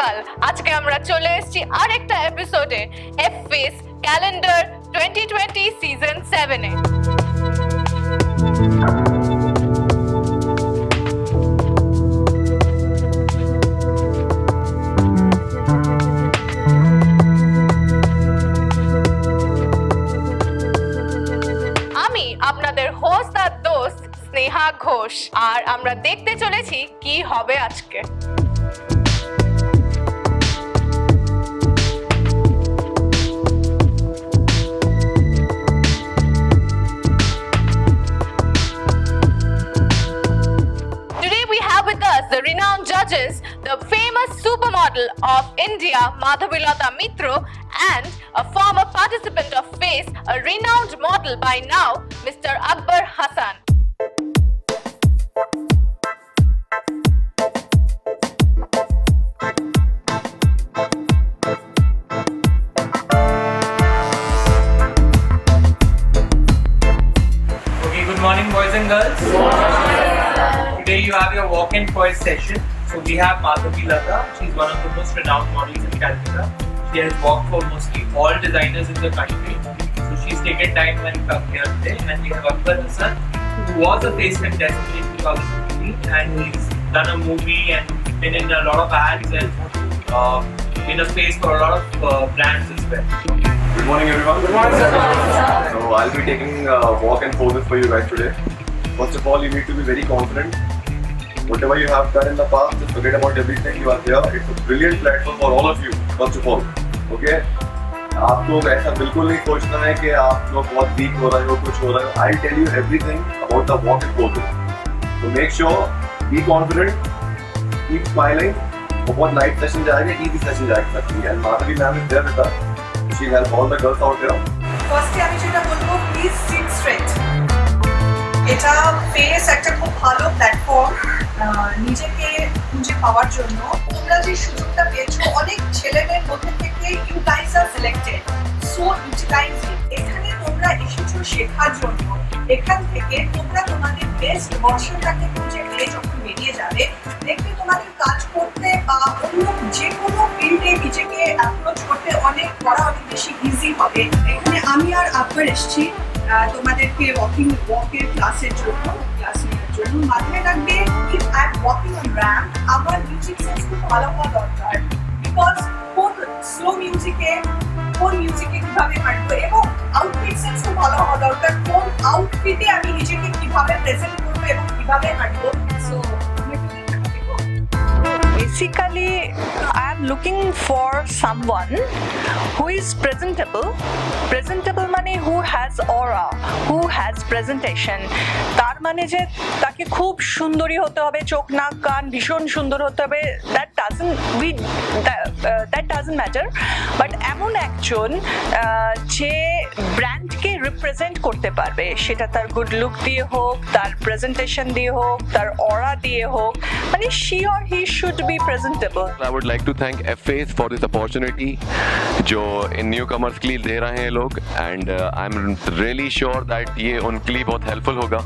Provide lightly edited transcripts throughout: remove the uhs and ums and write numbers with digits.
সকাল। আজকে আমরা চলে এসেছি আরেকটা এপিসোডে এফ ফেস ক্যালেন্ডার 2020 সিজন 7 এ। আমি আপনাদের হোস্ট আর দোস্ত স্নেহা ঘোষ, আর আমরা দেখতে চলেছি কি হবে আজকে। Today we have with us the renowned judges, the famous supermodel of India, Madhavilata Mitro, and a former participant of FACE, a renowned model by now, Mr. Akbar Hassan. Okay, good morning, boys and girls. Today you have your walk-in first session. So we have Madhavi Lata. She's one of the most renowned models in Calcutta. She has walked for mostly all designers in the country. So she's taken time and come here today. And we have Akbar Hassan, who was a face contestant in 2015, and he's done a movie and been in a lot of ads and been a face for a lot of brands as well. Good morning, everyone. Good morning, sir. So I'll be taking walk and poses for you guys today. First of all, you need to be very confident. Whatever you have done in the past, just forget about everything. You are there. It's a brilliant platform for all of you. First of all, okay? आप लोग ऐसा बिल्कुल नहीं सोचना है कि आप लोग बहुत वीक हो रहे हो, कुछ हो रहे हो. I'll tell you everything about the walk and poses. So make sure, be confident, keep smiling. बहुत लाइट सेशन जाएगा, easy सेशन जाएगा. And Madhavi ma'am is there with us. She'll help all the girls out here. ফার্স্টে আমি যেটা বলবো, please sit straight. এটা face একটা খুব ভালো প্ল্যাটফর্ম নিজেকে খুঁজে পাওয়ার জন্য। তোমরা যে সুযোগটা পেয়েছো, অনেক ছেলেদের মধ্যে থেকে ইউ গাইজ আর সিলেক্টেড, সো ইউটিলাইজ ইট। এখানে তোমরা এসেছো শেখার জন্য। এখান থেকে তোমরা তোমাদের বেস্ট ভার্সনটাকে খুঁজে পেয়ে যখন বেরিয়ে যাবে, দেখবে তোমাদের কাজ করতে বা অন্য যে কোনো ফিল্ডে নিজেকে অ্যাপ্রোচ করতে অনেক বেশি ইজি হবে। এখানে আমি আর আকবর এসেছি তোমাদেরকে ওয়াকের ক্লাসের জন্য, ক্লাস নেওয়ার জন্য। মাথায় রাখবে, if I am walking on ramp, আমার মিউজিক সেন্স খুব ভালো হওয়া দরকার। বিকজ কোন স্লো মিউজিকে কিভাবে হাঁটবো, এবং আউটফিট সেন্স খুব ভালো হওয়া দরকার। কোন আউটফিটে আমি নিজেকে কিভাবে প্রেজেন্ট করবো এবং কিভাবে হাঁটবো। So basically I am looking for someone who is presentable মানে who has aura, who has presentation. তার মানে যে তাকে খুব সুন্দরী হতে হবে, চোখ নাক কান ভীষণ সুন্দর হতে হবে, that doesn't matter, but এমন একজন যে ব্র্যান্ডকে রিপ্রেজেন্ট করতে পারবে, সেটা তার গুড লুক দিয়ে হোক, তার প্রেজেন্টেশন দিয়ে হোক, তার অরা দিয়ে হোক, মানে she or he should be presentable. I would like to thank FACE for this opportunity जो इन न्यूकमर्स के लिए दे रहे हैं लोग, and I'm really sure that ये उनके लिए बहुत helpful होगा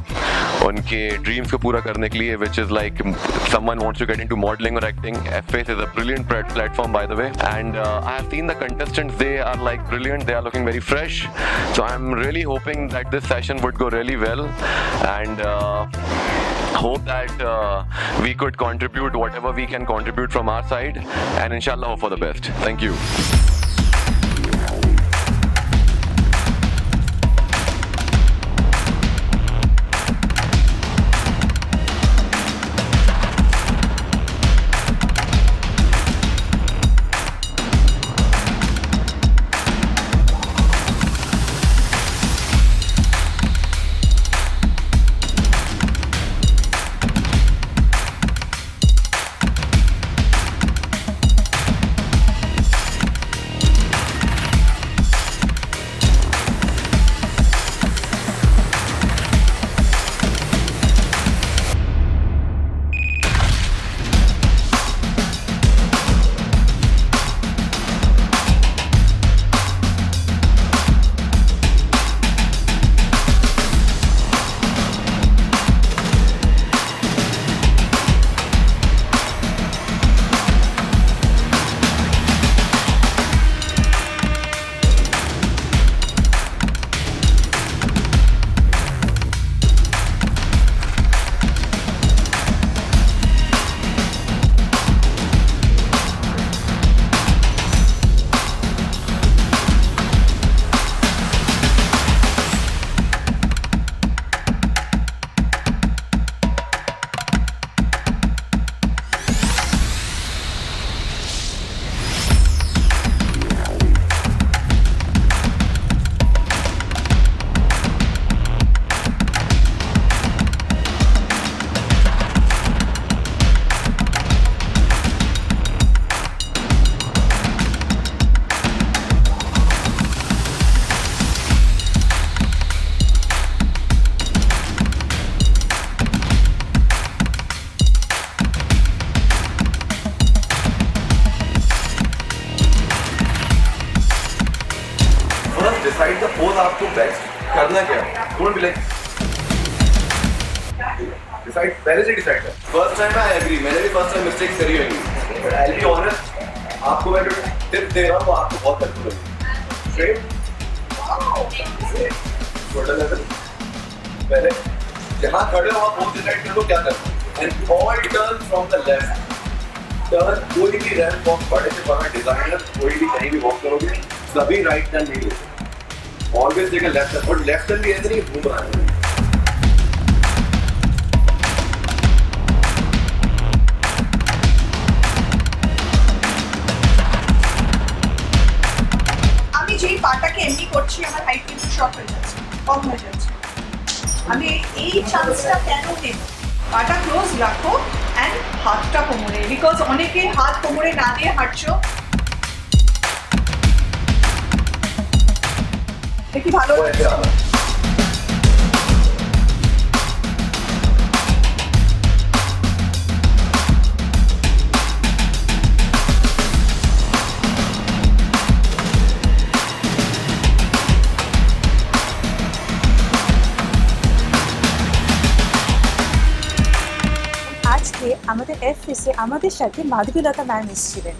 उनके dreams को पूरा करने के लिए, which is like someone wants to get into modeling or acting. FACE is a brilliant platform, by the way, and I have seen the contestants. They are like brilliant. They are looking very fresh, so I'm really hoping that this session would go really well, and hope that we could contribute whatever we can contribute from our side, and inshallah hope for the best. Thank you. decide the pose आपको best करना क्या है. Don't be like decide पहले से decide कर. First time I agree. मैंने भी first time mistakes करी होंगी. But I'll be honest. आपको मैं जो tip दे रहा हूँ वो आपको बहुत helpful होगी. Straight. Shoulder level. पहले जहाँ खड़े हो आप pose decide कर लो क्या करना. And all turn from the left. Turn कोई भी रैंप वॉक बड़े से बड़ा डिजाइनर कोई भी कहीं भी वॉक करोगे सभी राइट टर्न नहीं लेते always take a left turn और लेफ्ट टर्न भी ऐसे नहीं घूम रहा है আমি যেই পাটাকে এমনি করছি আমার হাইট কিন্তু শর্ট হয়ে যাচ্ছে কম হয়ে যাচ্ছে আমি এই চান্সটা কেন নেব পাটা ক্লোজ রাখো এন্ড হাতটা কোমরে বিকজ অনেকে হাত কোমরে না দিয়ে হাঁটছো দেখি ভালো वो ऐसे आ रहा है আজকে আমাদের এফএসে আমাদের সাথে মাধবীলতা ম্যাম এসেছিলেন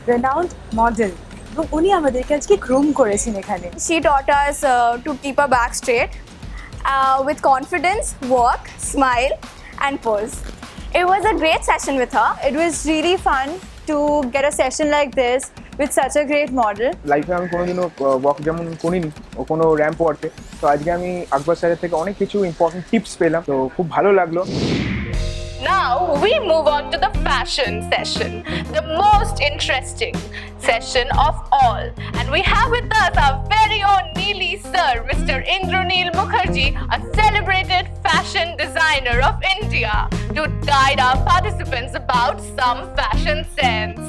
রেনাউন্ড মডেল এবং উনি আমাদেরকে আজকে গ্রুম করেছেন এখানে She taught us to keep our back straight with confidence, walk, smile, and pose. It was a great session with her. It was really fun to get a session like this with such a great model. লাইফে আমি কোনোদিনও walk যেমন করিনি ও কোনো ramp ওয়ার্কে তো আজকে আমি আকবর স্যারের থেকে অনেক কিছু ইম্পর্টেন্ট টিপস পেলাম তো খুব ভালো লাগলো Now we move on to the fashion session, the most interesting session of all. And we have with us our very own Neeli sir, Mr. Indraneel Mukherjee, a celebrated fashion designer of India, to guide our participants about some fashion sense.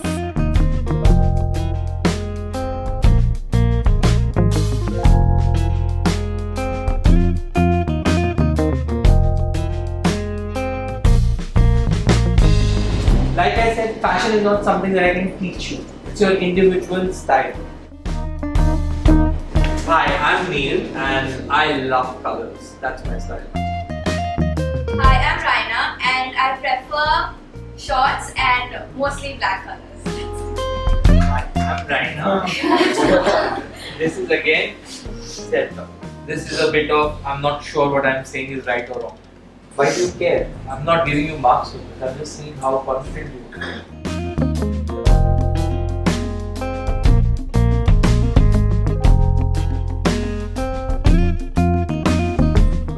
Like I said, fashion is not something that I can teach you. It's your individual style. Hi, I'm Neil and I love colors. That's my style. Hi, I'm Raina and I prefer shorts and mostly black colors. Hi, I'm Raina. This is again setup. This is a bit of I'm not sure what I'm saying is right or wrong. Why do you care? I'm not giving you marks with it. I'm just seeing how confident you are.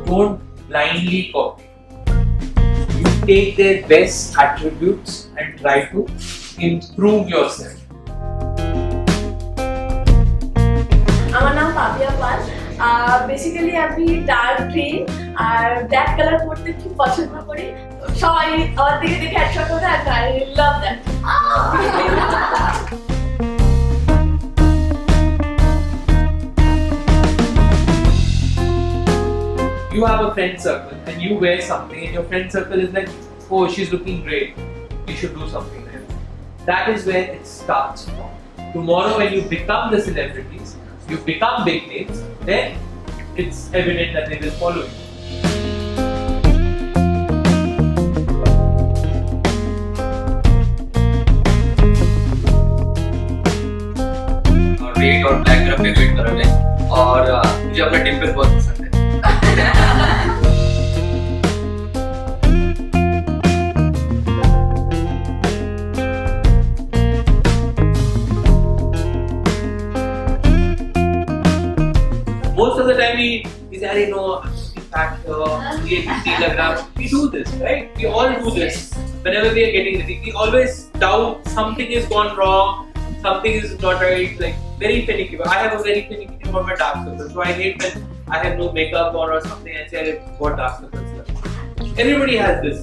Don't blindly copy. You take their best attributes and try to improve yourself. আমার নাম পাপিয়া পাল basically আমি dark green আর black colour পরতে খুব পছন্দ করি সবাই আমার দিকে দেখে একসাথে করে I love that You have a friend circle and you wear something and your friend circle is like, oh, she's looking great, we should do something there. That is where it starts from. Tomorrow when you become the celebrities, you become big names, then it's evident that they will follow you. Red और black मेरा favourite colour है और मुझे अपना डिम्पल बहुत पसंद है Most of the time we say, you know, we do this, right? We all do this. Whenever we are getting ready, we always doubt something is gone wrong, something is not right, like very finicky. I have a very finicky thing about my dark circles, so I hate when I have no makeup on or something and say I've got dark circles. Everybody has this.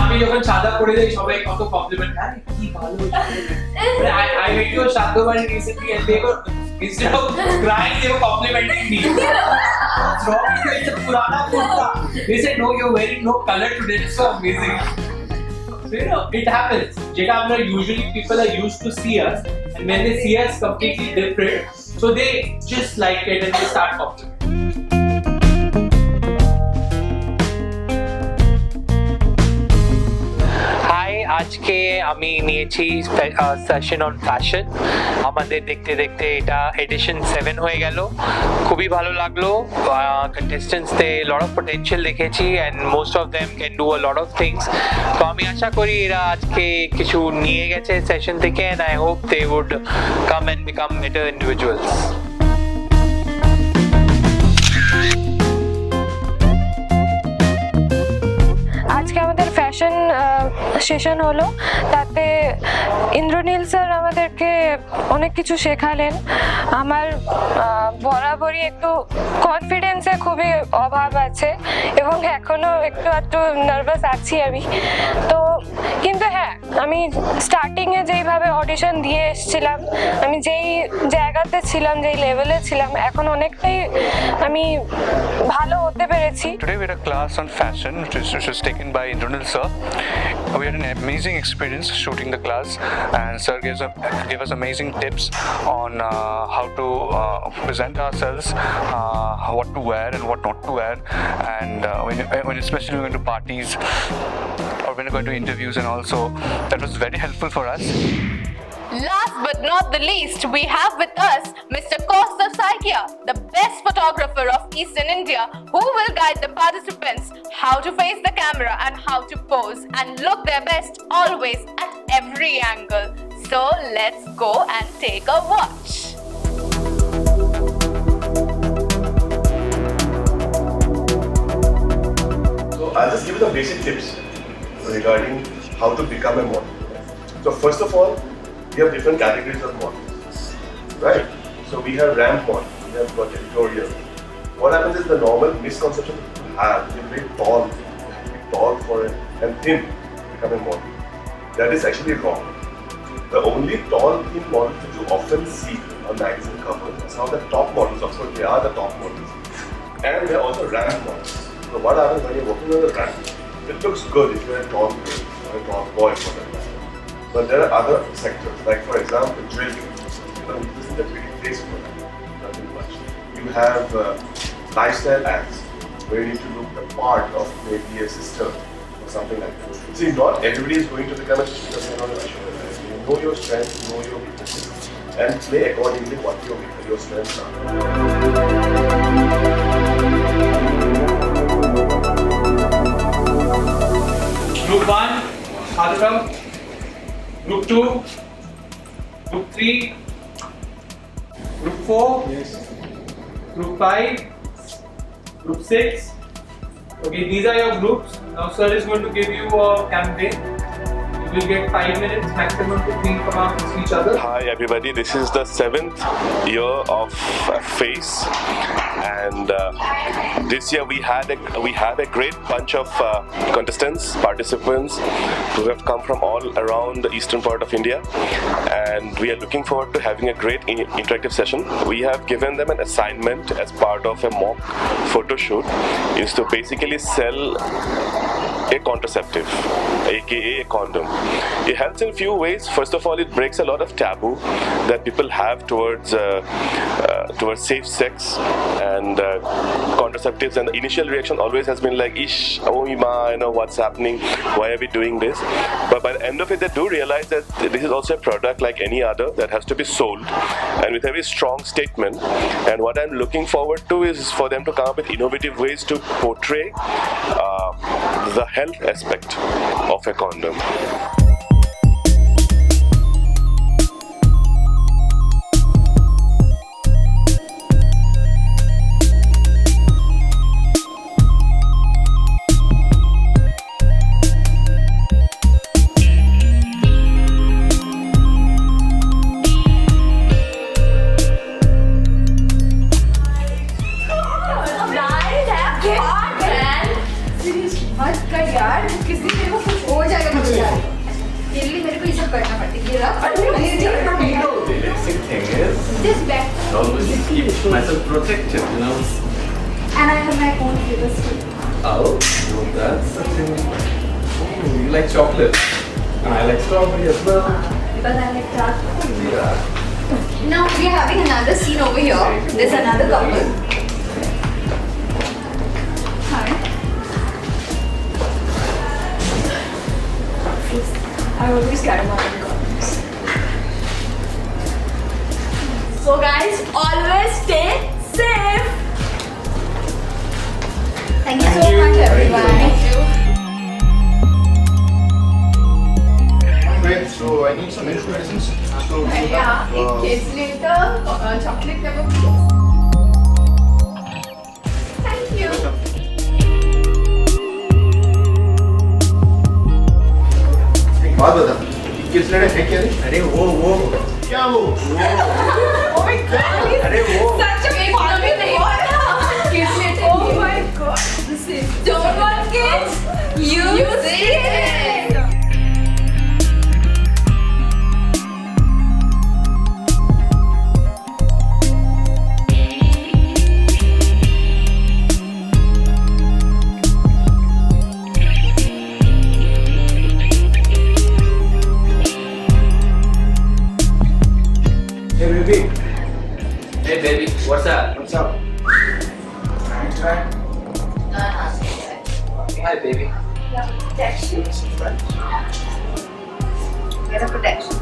আমি যখন সাদা পরে যাই সবাই কত complement আরে কি ভালো I went to a Shadda party recently and they were instead of crying they were complimenting me. What's wrong with you? It's a purana kurta. They said no, you're wearing no color today. It's so amazing. So you know, it happens. Jeta amra usually people are used to see us, and when they see us completely different, so they just like it and they start talking. Hi, আজকে আমি নিয়েছি session on fashion. আমাদের দেখতে দেখতে এটা addition 7 হয়ে গেল। খুবই ভালো লাগলো। কন্টেস্টেন্টসতে লট অফ পটেনশিয়াল দেখেছি and most of them can do a lot of things. তো আমি আশা করি এরা আজকে কিছু নিয়ে গেছে সেশন থেকে, and I hope they would come and become better individuals. আজকে আমাদের ফ্যাশন সেশন হলো, তাতে ইন্দ্রনীল স্যার আমাদেরকে অনেক কিছু শেখালেন। আমার বরাবরই একটু কনফিডেন্সের খুবই অভাব আছে এবং এখনও একটু নার্ভাস আছি আমি তো। কিন্তু হ্যাঁ, আমি স্টার্টিংয়ে যেইভাবে অডিশন দিয়ে এসেছিলাম, আমি যেই জায়গাতে ছিলাম, যেই লেভেলে ছিলাম, এখন অনেকটাই আমি ভালো হতে পেরেছি। Today we had a class on fashion which was taken by Indranil sir. We had an amazing experience shooting the class, and sir gave us amazing tips on how to present ourselves, what to wear and what not to wear, and when especially when going to parties or when going to interviews, and also that was very helpful for us. Last but not the least, we have with us Mr. Kaustav Saikia, the best photographer of Eastern India, who will guide the participants how to face the camera and how to pose and look their best always at every angle. So let's go and take a watch. So I'll just give you the basic tips regarding how to become a model. So first of all, we have different categories of models, right? So we have ramp model, we have got editorial. What happens is the normal misconception people have, they're very tall, for it, and thin to become a model. That is actually wrong. The only tall, thin models that you often see on magazine covers are some of the top models. Of course, they are the top models. And they are also ramp models. So what happens when you're working on the ramp? It looks good if you're a tall girl or a tall boy for that matter. But there are other sectors, like for example, jewelry. This is a pretty face for that, nothing much. You have lifestyle ads, where you need to look the part of maybe a sister or something like that. See, not everybody is going to become a sister. You know your strengths, know your weaknesses, and play accordingly what your strengths are. Group 1, Adhikam. Group 2, Group 3, Group 4, Group 5, Group 6. Okay, these are your groups. Now sir is going to give you a campaign. You will get 5 minutes maximum to think amongst each other. Hi everybody, this is the 7th year of FACE, and this year we had a great bunch of contestants, participants who have come from all around the eastern part of India, and we are looking forward to having a great interactive session. We have given them an assignment as part of a mock photo shoot, is to basically sell a contraceptive, aka a condom. It helps in few ways. First of all, it breaks a lot of taboo that people have towards safe sex and contraceptives, and the initial reaction always has been like, ish, oh ma, you know what's happening, why are we doing this? But by the end of it, they do realize that this is also a product like any other that has to be sold, and with a very strong statement. And what I'm looking forward to is for them to come up with innovative ways to portray the health aspect of a condom. Always keep myself protected, you know. And I have my own flavors too. Oh, well, that's something. Oh, you like chocolate, and I like strawberry as well. Because I like dark. Yeah. Now we are having another scene over here. There's another couple. Hi. I always carry my own condoms. So guys, always stay safe. Thank you so much, everyone. Wait, so I need some intro medicines. So Yeah, in case later, chocolate never please. Thank you. बात बता, किस लड़े फेंक किया रे? अरे वो क्या वो? Oh my god. अरे वो Such a big funny thing. Kids later. Oh my god. This is. Don't want kids. Use it. Hey baby, Hey baby, what's up? what's up? Try. Hi baby. Protection. Get a protection.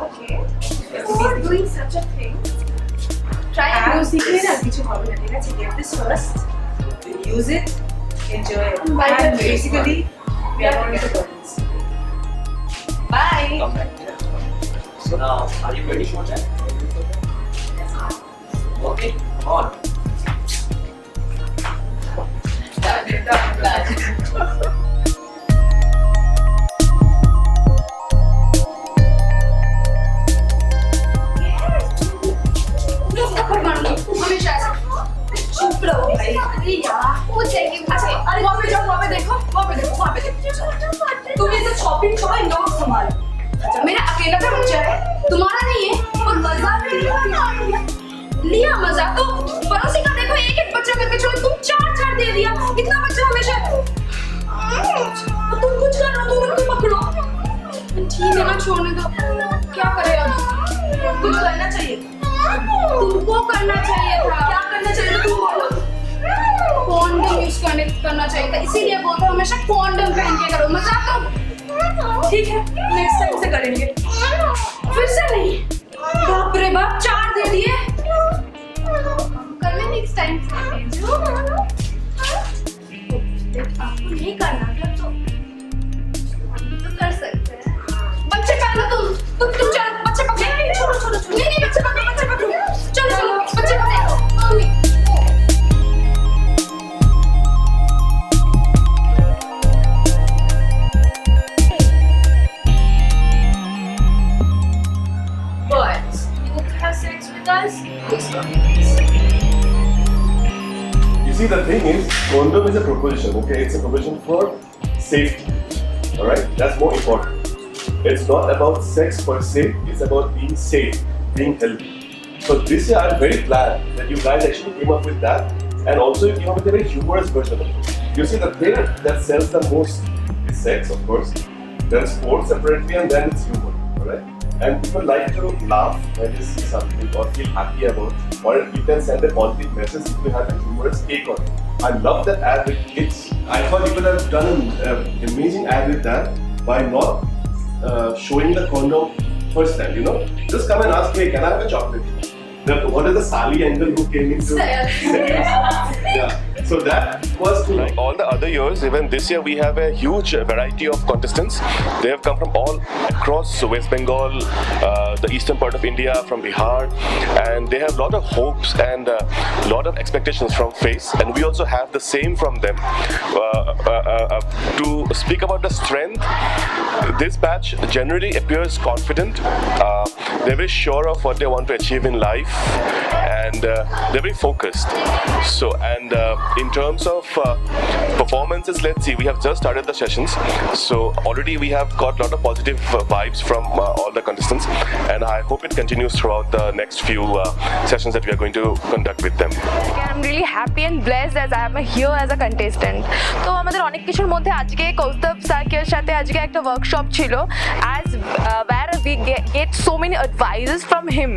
Okay. Before doing such a thing, try and use শিখলে না this. কিছু হবে না ঠিক আছে get this first use it enjoy it Bye, and bye. basically we are going to buttons bye Come back. So now, are you ready for that? Okay, come on. हमेशा ऐसे चुप रहो भाई। अरे यार, वो चाहिए। अच्छा, अरे वहाँ पे जाओ, वहाँ पे देखो, वहाँ पे देखो, वहाँ पे देखो। तुम ये सब शॉपिंग करो, इन लोगों को संभालो। अच्छा, मेरा अकेला का बच्चा है, तुम्हारा नहीं है, और मजा भी लिया मजा तो पड़ोसी का देखो एक बच्चा करके छोड़ तुम चार दे दिया इतना बच्चा हमेशा तो तुम कुछ करो तुम उनको पकड़ो ठीक है ना छोड़ने दो क्या करे अब कुछ करना चाहिए तुमको करना चाहिए था क्या करना चाहिए था तुम बोलो कॉन्डम यूज करना चाहिए था इसीलिए बोलता हूँ हमेशा कॉन्डम पहन के करो मजाक करो ठीक है नेक्स्ट टाइम से करेंगे फिर से नहीं बाप रे बाप 4 दे दिए कल मैं नेक्स्ट टाइम से भेजो आपको नहीं करना था तो कर सकते हैं बच्चे पहले तुम चलो बच्चे पकड़ो नहीं छोड़ो नहीं बच्चे पकड़ो चलो बच्चे पकड़ो mummy But you will have sex with us? You see, the thing is, condom is a proposition, okay? It's a proposition for safety, alright? That's more important. It's not about sex per se, it's about being safe, being healthy. So this year, I'm very glad that you guys actually came up with that, and also you came up with a very humorous version of it. You see, the thing that sells the most is sex, of course, then sports separately, and then it's humor, alright? And people like to laugh when they see something or feel happy about it. Or you can send a positive message if you have a humorous take on it. I love that ad with kids. I thought you could have done an amazing ad with that by not showing the condom first time, you know? Just come and ask, hey, can I have a chocolate? What is the Sally angle who came into yeah. So that was cool. Like all the other years, even this year we have a huge variety of contestants. They have come from all across West Bengal, the eastern part of India, from Bihar, and they have a lot of hopes and a lot of expectations from FACE, and we also have the same from them. To speak about the strength, this batch generally appears confident. They're very sure of what they want to achieve in life, and and they're very focused. So, and in terms of performances, let's see, we have just started the sessions, so already we have got a lot of positive vibes from all the contestants, and I hope it continues throughout the next few sessions that we are going to conduct with them. I'm really happy and blessed as I am here as a contestant. তো আমাদের অনেক কিছুর মধ্যে আজকে কৌস্তব স্যারের সাথে আজকে একটা ওয়ার্কশপ ছিল as where we get so many advices from him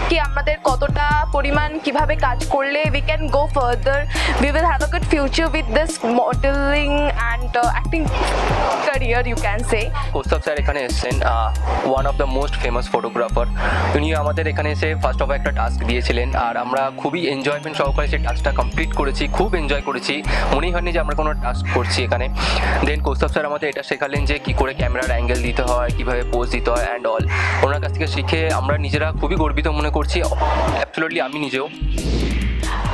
কি আমাদের কতটা পরিমাণ কিভাবে কাজ করলে we can go further, we will have a good future with this modeling and acting career, you can say. Kaustav sir এখানে এসেছেন, one of the most famous photographer. উনি আমাদের এখানে এসে ফার্স্ট অফ একটা টাস্ক দিয়েছিলেন, আর আমরা খুবই এনজয়মেন্ট সহকারে সেই টাস্কটা কমপ্লিট করেছি, খুব এনজয় করেছি, মনেই হয়নি যে আমরা কোনো টাস্ক করছি এখানে। দেন কৌস্তব স্যার আমাদের এটা শেখালেন যে কী করে ক্যামেরার অ্যাঙ্গেল দিতে হয়, কীভাবে পোজ দিতে হয় অ্যান্ড অল। ওনার কাছ থেকে শিখে আমরা নিজেরা খুবই গর্বিত মনে করছি, অ্যাবসলিউটলি আমি নিজেও।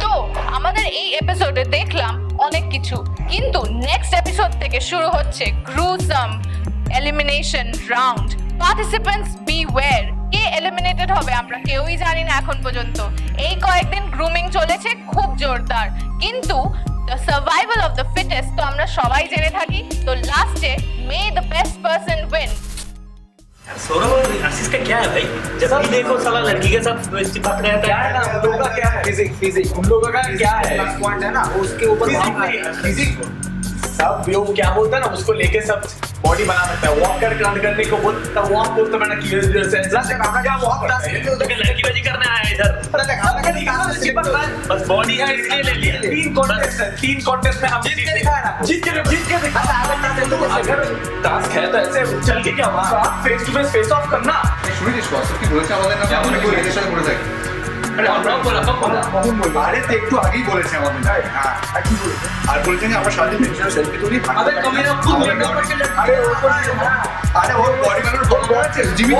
তো আমাদের এই এপিসোডে দেখলাম অনেক কিছু, কিন্তু নেক্সট এপিসোড থেকে শুরু হচ্ছে gruesome elimination round. Participants beware, কে এলিমিনেটেড হবে আমরা কেউই জানি না এখন পর্যন্ত। এই কয়েকদিন গ্রুমিং চলেছে খুব জোরদার, কিন্তু the survival of the fittest তো আমরা সবাই জেনে থাকি। তো লাস্টে may the best person win. Saurabh और आशीष का क्या है भाई? जब भी देखो साला लड़की के साथ चिपक रहता है ना, उन लोगों का क्या है? फिजिक्स उन लोगों का क्या है? प्लस पॉइंट है ना, उसके ऊपर फिजिक्स सब लोग क्या बोलता है ना, उसको लेके सब बॉडी बना सकता है। वॉक करने को बोलता, वॉक बोलता मैंने क्लियर क्या वॉक लड़की बाजी करने आया इधर, बस बॉडी है इसलिए ले लिया। तीन कॉन्टेस्ट में हम जीत के दिखाया ना, जीत के दिखाया। अगर टास्क है तो ऐसे चल के क्या हुआ, फेस टू फेस ऑफ करना। শুনেছিস কৌস্তব কি বলেছে আমাদের নামে? আমরা কি রিলেশন করে থাকি? আরে তো একটু আগেই বলেছে আমাদের। হ্যাঁ কি বলেছে? আর বলেছেন যে আমরা সাথে পিকচার সেলফি তুলি। আরে ওর বডি বানানোর ফটো করেছে জিমি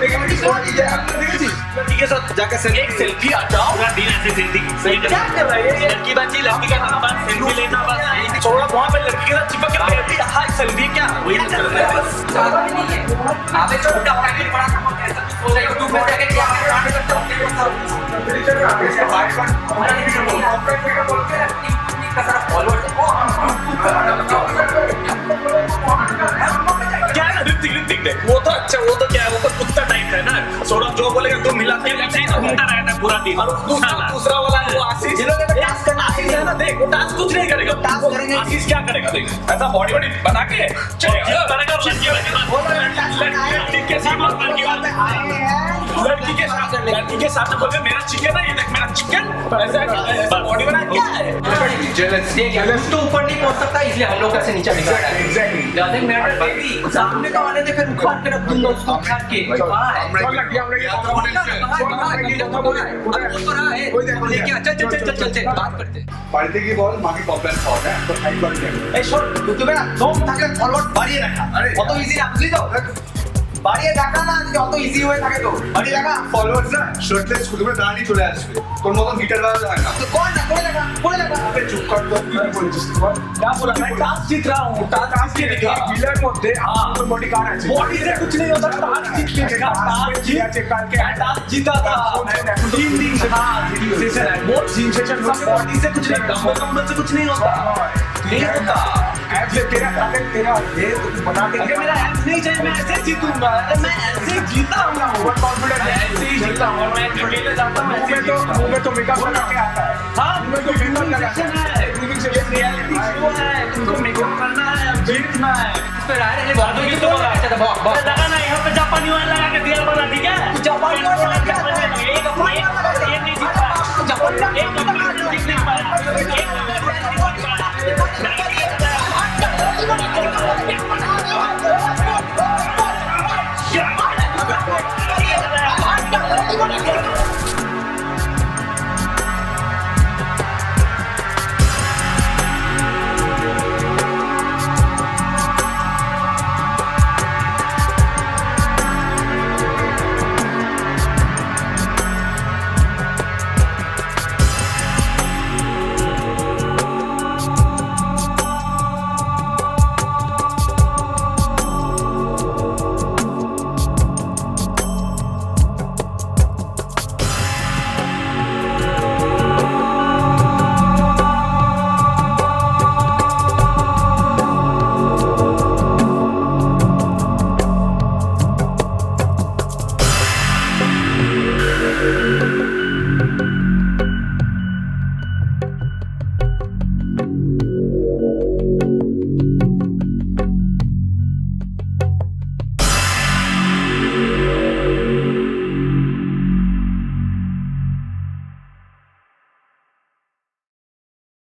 দেখেছিস लड़की के साथ जाकर एक सेल्फी हटाओ, पूरा दिन ऐसे सेल्फी क्या कर रहा है? लड़की बच्ची लड़की का नाम बस सेल्फी लेना, बस छोड़ा वहां पे लड़की के साथ चिपक के बैठी हाय सेल्फी क्या वही कर रहा है बस। आगे छोटा पैकेट बड़ा सा ऐसा हो जाएगा, तू बैठ के क्या कांड करता है? क्या ऋतिक देख, वो तो अच्छा, वो तो क्या है, वो तो कुत्ता टाइप है ना। सौरभ जो बोलेगा तुम मिला के घूमता रहता है पूरा दिन। और दूसरा वाला वो आशीष आशीष है ना, देख वो टास्क कुछ नहीं करेगा। टास्क करेंगे आशीष क्या करेगा? देख ऐसा बॉडी बना के चलेगा, लड़की के साथ बोल के मेरा चिकन है, ये देख मेरा चिकन, ऐसा बॉडी बना क्या है? तो ऊपर नहीं पहुंच सकता, इसलिए हम लोग ऐसे नीचे निकाल रहे हैं। एग्जैक्टली डजंट मैटर बेबी, सामने तो आने दे, फिर उखाड़ के रख दूंगा उसको, उखाड़ के। कहां है? लेके चल बात करते हैं। বাড়িতে গিয়ে বল মাকে কমপ্লেন খাওয়া না, তো ফাইট করে দেবে। এই শোন তুমি না দম থাকলে ফরওয়ার্ড বাড়িয়ে রাখা, কত ইজি না বুঝলি তো? বাড়িয়ে রাখা না, যদি অত ইজি হয়ে থাকে তো বাড়িয়ে রাখা। ফলোয়ার্স না শর্টলেস শুধু করে দাঁড়িয়ে চলে আসবে, তোর মতন গিটার বাজাতে হয় না। तो कौन ना करे लगा আরে চুপ কর তো, কি বলছিস তুই? क्या बोला मैं टास्क जीत रहा हूँ, टास्क के दिखा বিলের মধ্যে আমার বডি কার আছে? बॉडी से कुछ नहीं होता, टास्क जीत के दिखा। टास्क जीत কালকে टास्क जीता था 3 दिन से। हाँ सेशन है वो जिम सेशन, सब बॉडी से कुछ नहीं, डंबल से कुछ नहीं होता, नहीं होता। ऐप से तेरा तेरा ये तो बना के अगर मेरा एप्स नहीं चाहिए, मैं ऐसे जीतूंगा, मैं ऐसे जीता हूँ, ओवर कॉन्फिडेंस ऐसे ही जीता हूँ। मैं अकेले जाता हूँ, ऐसे ही मुंह में तो मेकअप लगा के आता है। हाँ मैं तो ग्रूमिंग सेशन है, ग्रूमिंग सेशन रियलिटी शो है, तुमको मेकअप करना है, अब जीतना है। इस पे आ रहे हैं, तो लगा ना यहाँ पे जापानी वाला लगा के दिया बना, ठीक है? जापानी वाला